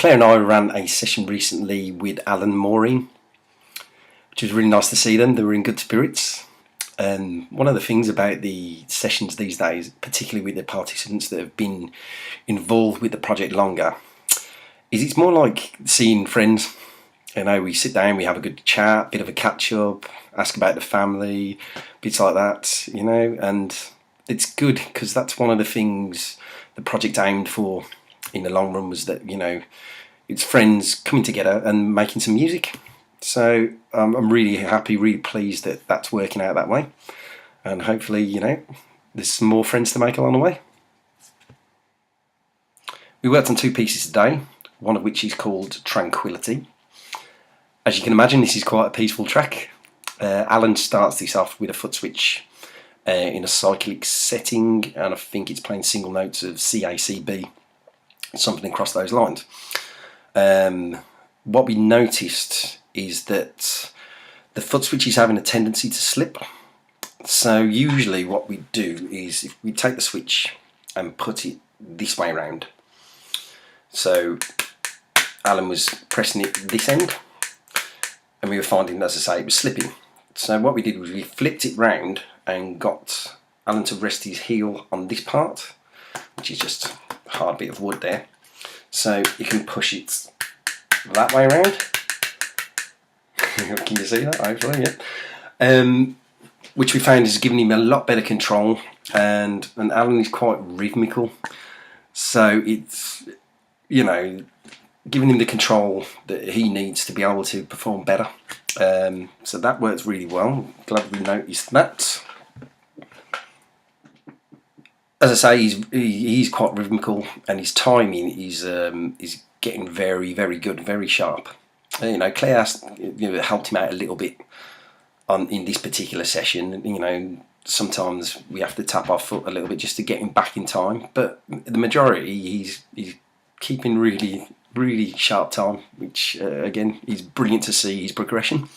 Claire and I ran a session recently with Alan and Maureen, which was really nice to see them. They were in good spirits. And one of the things about the sessions these days, particularly with the participants that have been involved with the project longer, is it's more like seeing friends. You know, we sit down, we have a good chat, bit of a catch up, ask about the family, bits like that, you know, and it's good because that's one of the things the project aimed for in the long run, was that, you know, it's friends coming together and making some music. So I'm really happy, really pleased that that's working out that way, and hopefully, you know, there's some more friends to make along the way. We worked on 2 pieces today, one of which is called Tranquility. As you can imagine, this is quite a peaceful track. Alan starts this off with a foot switch in a cyclic setting, and I think it's playing single notes of C, A, C, B, something across those lines. What we noticed is that the foot switch is having a tendency to slip. So usually what we do is if we take the switch and put it this way around. So Alan was pressing it this end, and we were finding, as I say, it was slipping. So what we did was we flipped it round and got Alan to rest his heel on this part, which is just a hard bit of wood there. So you can push it that way around. Can you see that? Hopefully, yeah. Which we found is giving him a lot better control, and Alan is quite rhythmical, so it's, you know, giving him the control that he needs to be able to perform better. So that works really well. Glad we noticed that. As I say, he's quite rhythmical, and his timing is getting very, very good, very sharp. You know, Claire helped him out a little bit in this particular session. You know, sometimes we have to tap our foot a little bit just to get him back in time, but the majority he's keeping really, really sharp time, which again is brilliant to see his progression.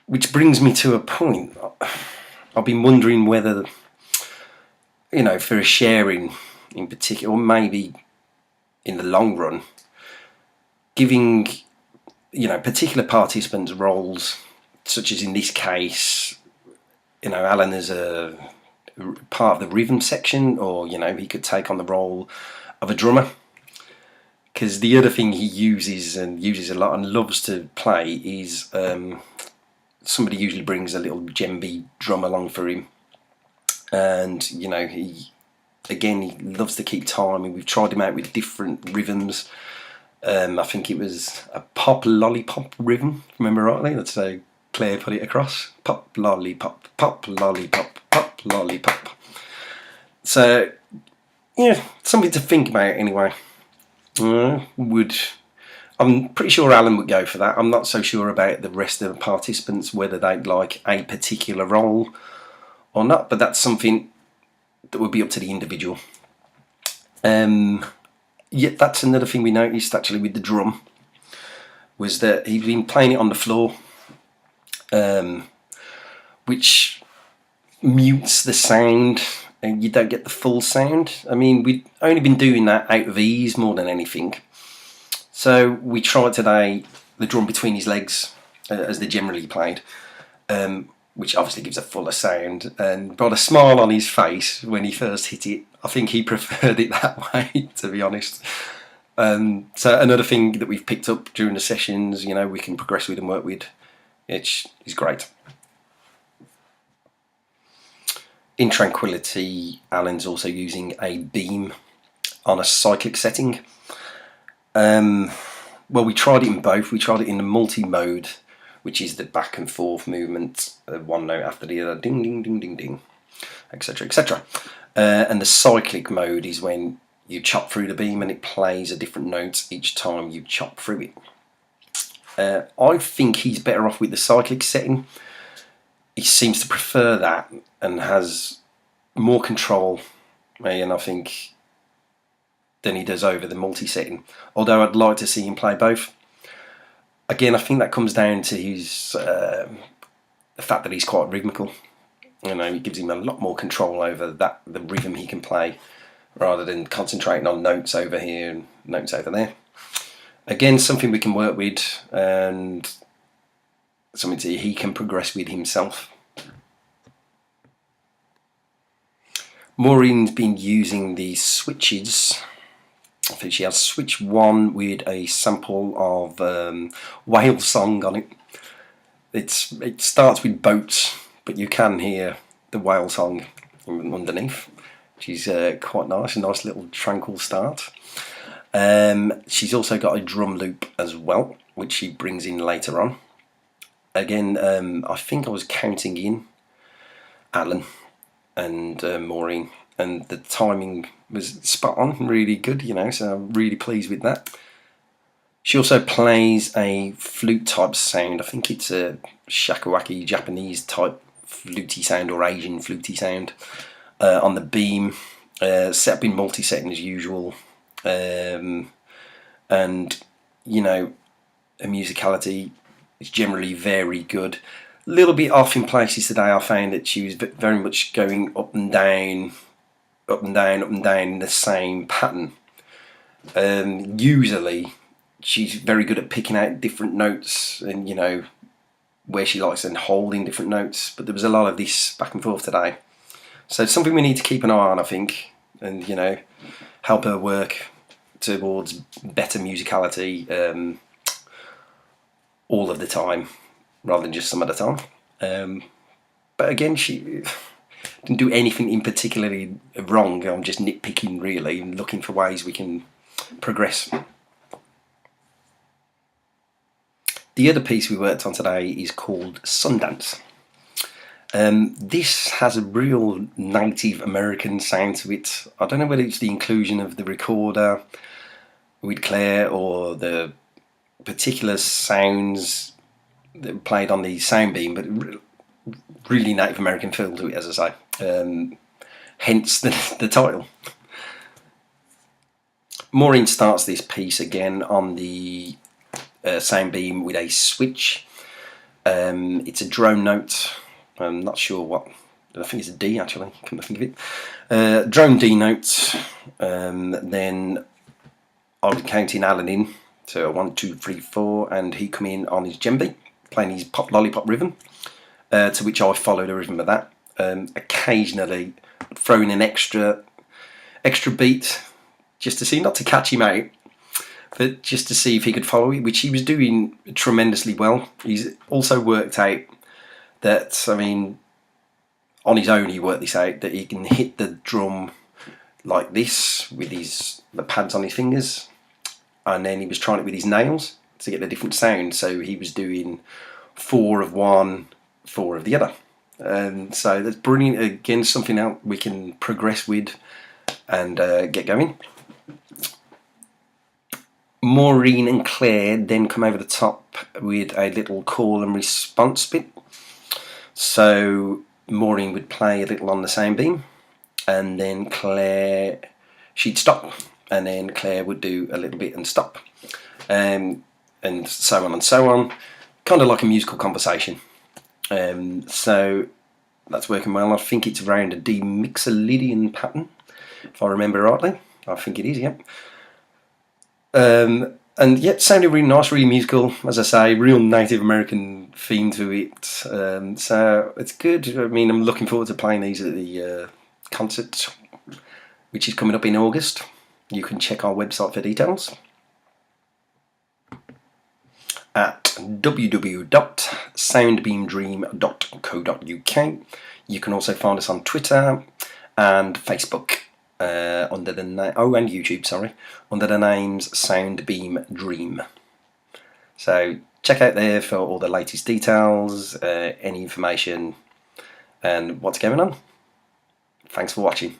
Which brings me to a point. I've been wondering whether, you know, for a sharing in particular, or maybe in the long run, giving, you know, particular participants roles, such as in this case, you know, Alan is a part of the rhythm section, or, you know, he could take on the role of a drummer. Because the other thing he uses a lot and loves to play is somebody usually brings a little djembe drum along for him, and, you know, he loves to keep time, and we've tried him out with different rhythms. I think it was a pop lollipop rhythm, remember rightly? That's how Claire put it across. Pop lollipop, pop lollipop, pop lollipop. So yeah, something to think about anyway. I'm pretty sure Alan would go for that. I'm not so sure about the rest of the participants, whether they'd like a particular role or not, but that's something that would be up to the individual. Yeah, that's another thing we noticed actually with the drum, was that he'd been playing it on the floor, which mutes the sound, and you don't get the full sound. I mean, we'd only been doing that out of ease more than anything. So we tried today the drum between his legs, as they generally played, which obviously gives a fuller sound, and brought a smile on his face when he first hit it. I think he preferred it that way, to be honest. So another thing that we've picked up during the sessions, you know, we can progress with and work with, which is great. In Tranquility, Alan's also using a beam on a cyclic setting. Well, we tried it in both. We tried it in the multi-mode, which is the back and forth movement, one note after the other, ding, ding, ding, ding, ding, etc., etc. And the cyclic mode is when you chop through the beam and it plays a different note each time you chop through it. I think he's better off with the cyclic setting. He seems to prefer that and has more control, and I think, than he does over the multi setting. Although I'd like to see him play both. Again, I think that comes down to his the fact that he's quite rhythmical. You know, it gives him a lot more control over the rhythm he can play rather than concentrating on notes over here and notes over there. Again, something we can work with and something that he can progress with himself. Maureen's been using the switches. I think she has switch 1 with a sample of whale song on it. It starts with boats, but you can hear the whale song underneath, which is quite nice, a nice little tranquil start. She's also got a drum loop as well, which she brings in later on. Again, I think I was counting in Alan and Maureen, and the timing was spot on, really good, you know, so I'm really pleased with that. She also plays a flute type sound. I think it's a shakuhachi Japanese type flutey sound or Asian flutey sound on the beam, set up in multi-setting as usual, and you know, her musicality is generally very good. A little bit off in places today. I found that she was very much going up and down, up and down, up and down in the same pattern. Usually she's very good at picking out different notes and, you know, where she likes and holding different notes, but there was a lot of this back and forth today. So it's something we need to keep an eye on, I think, and, you know, help her work towards better musicality all of the time rather than just some of the time. But again, she didn't do anything in particularly wrong. I'm just nitpicking really and looking for ways we can progress. The other piece we worked on today is called Sundance. This has a real Native American sound to it. I don't know whether it's the inclusion of the recorder with Claire or the particular sounds that were played on the sound beam, but really Native American feel to it, as I say. Hence the title. Maureen starts this piece again on the sound beam with a switch. It's a drone note. I'm not sure what. I think it's a D actually. Come to think of it. Drone D note. Then I was counting Alan in. So 1, 2, 3, 4, and he come in on his djembe, playing his pop lollipop rhythm. To which I follow the rhythm of that. Occasionally throwing an extra beat just to see, not to catch him out, but just to see if he could follow it, which he was doing tremendously well. He's also worked out that, I mean, on his own he worked this out, that he can hit the drum like this with the pads on his fingers, and then he was trying it with his nails to get a different sound. So he was doing 4 of one, 4 of the other. And so that's brilliant. Again, something else we can progress with and get going. Maureen and Claire then come over the top with a little call and response bit. So Maureen would play a little on the sound beam, and then Claire, she'd stop, and then Claire would do a little bit and stop, and so on and so on, kind of like a musical conversation. So that's working well. I think it's around a D Mixolydian pattern, if I remember rightly. I think it is, yeah. And yeah, it sounded really nice, really musical, as I say, real Native American theme to it. So it's good. I mean, I'm looking forward to playing these at the concert, which is coming up in August. You can check our website for details at www.soundbeamdream.co.uk. You can also find us on Twitter and Facebook under the and YouTube, sorry, under the names Soundbeam Dream. So check out there for all the latest details, any information, and what's going on. Thanks for watching.